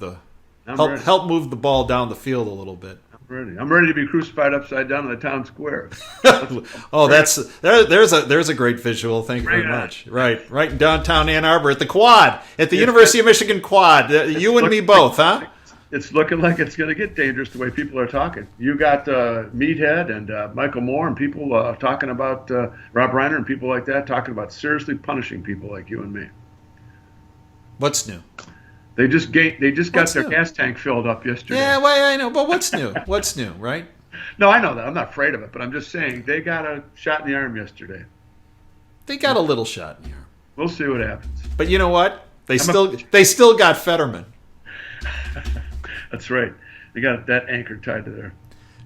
help move the ball down the field a little bit. I'm ready to be crucified upside down in the town square. Oh, there's a great visual. Thank you very much. Right in downtown Ann Arbor at the Quad, at the University of Michigan Quad. You and me both, huh? It's looking like it's going to get dangerous the way people are talking. You got Meathead and Michael Moore and people talking about Rob Reiner and people like that talking about seriously punishing people like you and me. What's new? They just got their gas tank filled up yesterday. Yeah, well, I know, but what's new? What's new, right? No, I know that. I'm not afraid of it, but I'm just saying they got a shot in the arm yesterday. They got a little shot in the arm. We'll see what happens. But you know what? They still got Fetterman. That's right. They got that anchor tied to there.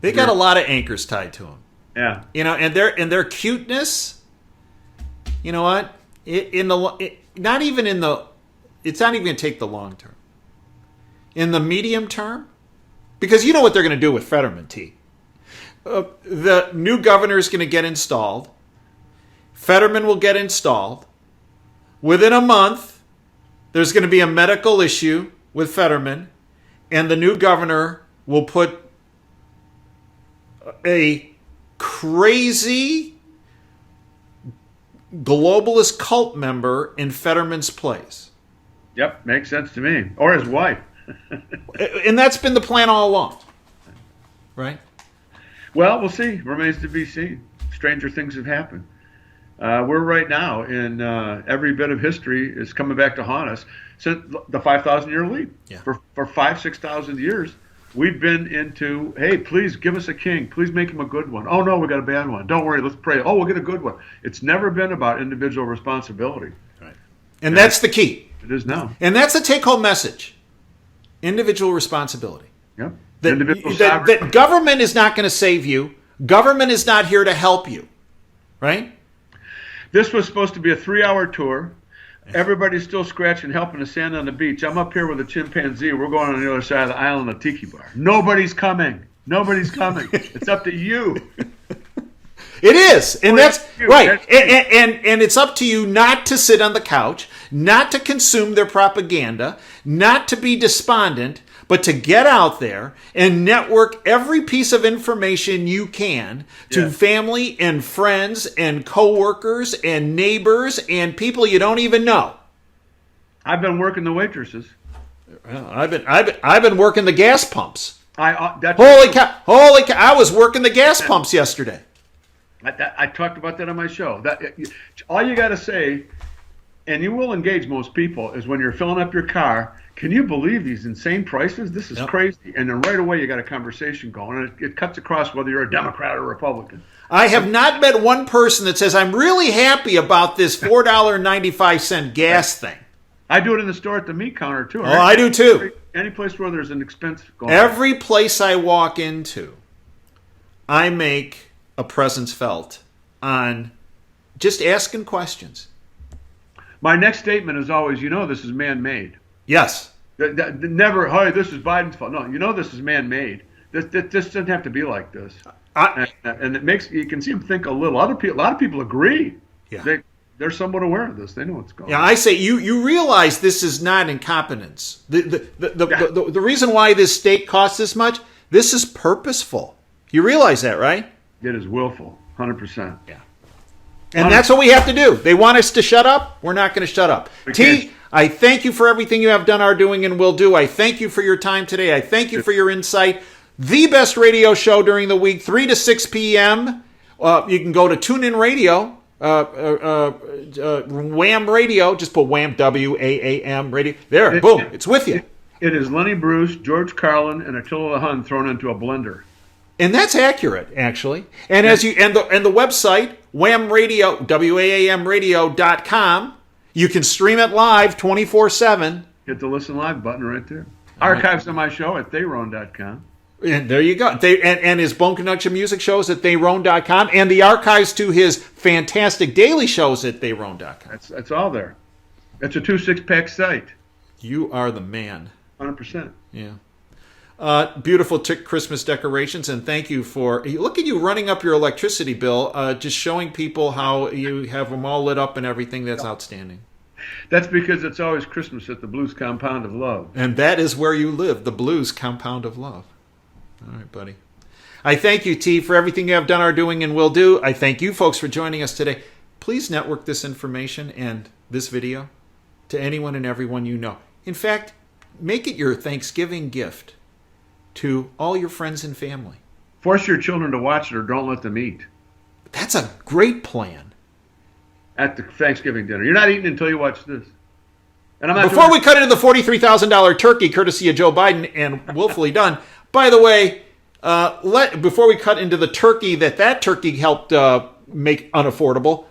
They got a lot of anchors tied to them. Yeah. You know, and their cuteness. You know what? It's not even going to take the long term. In the medium term, because you know what they're going to do with Fetterman, T. The new governor is going to get installed. Fetterman will get installed. Within a month, there's going to be a medical issue with Fetterman, and the new governor will put a crazy globalist cult member in Fetterman's place. Yep, makes sense to me. Or his wife. And that's been the plan all along. Right? Well, we'll see. Remains to be seen. Stranger things have happened. We're right now in every bit of history is coming back to haunt us since the 5,000-year leap. Yeah. For 6,000 years, we've been into, hey, please give us a king. Please make him a good one. Oh, no, we got a bad one. Don't worry, let's pray. Oh, we'll get a good one. It's never been about individual responsibility. Right. And that's the key. It is now. And that's the take-home message. Individual responsibility. Yep. That government is not going to save you. Government is not here to help you. Right? This was supposed to be a 3-hour tour. Everybody's still scratching, helping to stand on the beach. I'm up here with a chimpanzee. We're going on the other side of the island, a tiki bar. Nobody's coming. It's up to you. It is. And that's right. And it's up to you not to sit on the couch, not to consume their propaganda, not to be despondent, but to get out there and network every piece of information you can to family and friends and coworkers and neighbors and people you don't even know. I've been working the waitresses. Well, I've been working the gas pumps. Holy cow! I was working the gas pumps yesterday. I talked about that on my show. All you got to say, and you will engage most people, is when you're filling up your car, can you believe these insane prices? This is crazy. And then right away you got a conversation going, and it cuts across whether you're a Democrat or a Republican. I have not met one person that says, I'm really happy about this $4.95 gas thing. I do it in the store at the meat counter, too. Oh, I do, too. Any place where there's an expense going Every place I walk into, I make a presence felt on just asking questions. My next statement is always, this is man-made. Yes. Never, hey, this is Biden's fault. No, this is man-made. This doesn't have to be like this. And it makes you can see them think a little. A lot of people agree. Yeah. They're somewhat aware of this. They know what's going on. Yeah, I say you realize this is not incompetence. The reason why this state costs this much, this is purposeful. You realize that, right? It is willful, 100%. Yeah. And that's what we have to do. They want us to shut up. We're not going to shut up. T, I thank you for everything you have done, are doing, and will do. I thank you for your time today. I thank you for your insight. The best radio show during the week, 3 to 6 p.m. You can go to TuneIn Radio, Wham Radio. Just put Wham, W-A-A-M Radio. There, boom, it's with you. It is Lenny Bruce, George Carlin, and Attila the Hun thrown into a blender. And that's accurate, actually. And as you and the website, Wham Radio, WAAMradio.com, you can stream it live 24/7. Hit the listen live button right there. Archives of my show at Thayrone.com. And there you go. And his Bone Conduction music shows at Thayrone.com, and the archives to his fantastic daily shows at Thayrone.com. That's all there. It's a 2 6-pack site. You are the man. 100%. Yeah. Beautiful Christmas decorations, and thank you for... Look at you running up your electricity bill, just showing people how you have them all lit up and everything. That's outstanding. That's because it's always Christmas at the Blues Compound of Love. And that is where you live, the Blues Compound of Love. All right, buddy. I thank you, T, for everything you have done, are doing, and will do. I thank you folks for joining us today. Please network this information and this video to anyone and everyone you know. In fact, make it your Thanksgiving gift to all your friends and family. Force your children to watch it or don't let them eat. That's a great plan. At the Thanksgiving dinner. You're not eating until you watch this. And I'm not Before we cut into the $43,000 turkey, courtesy of Joe Biden and willfully done, by the way, before we cut into the turkey that turkey helped make unaffordable,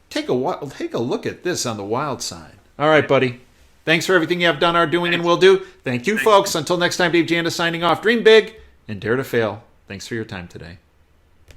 take a look at this on the wild side. All right, buddy. Thanks for everything you have done, are doing, and will do. Thank you, folks. Until next time, Dave Janda signing off. Dream big and dare to fail. Thanks for your time today.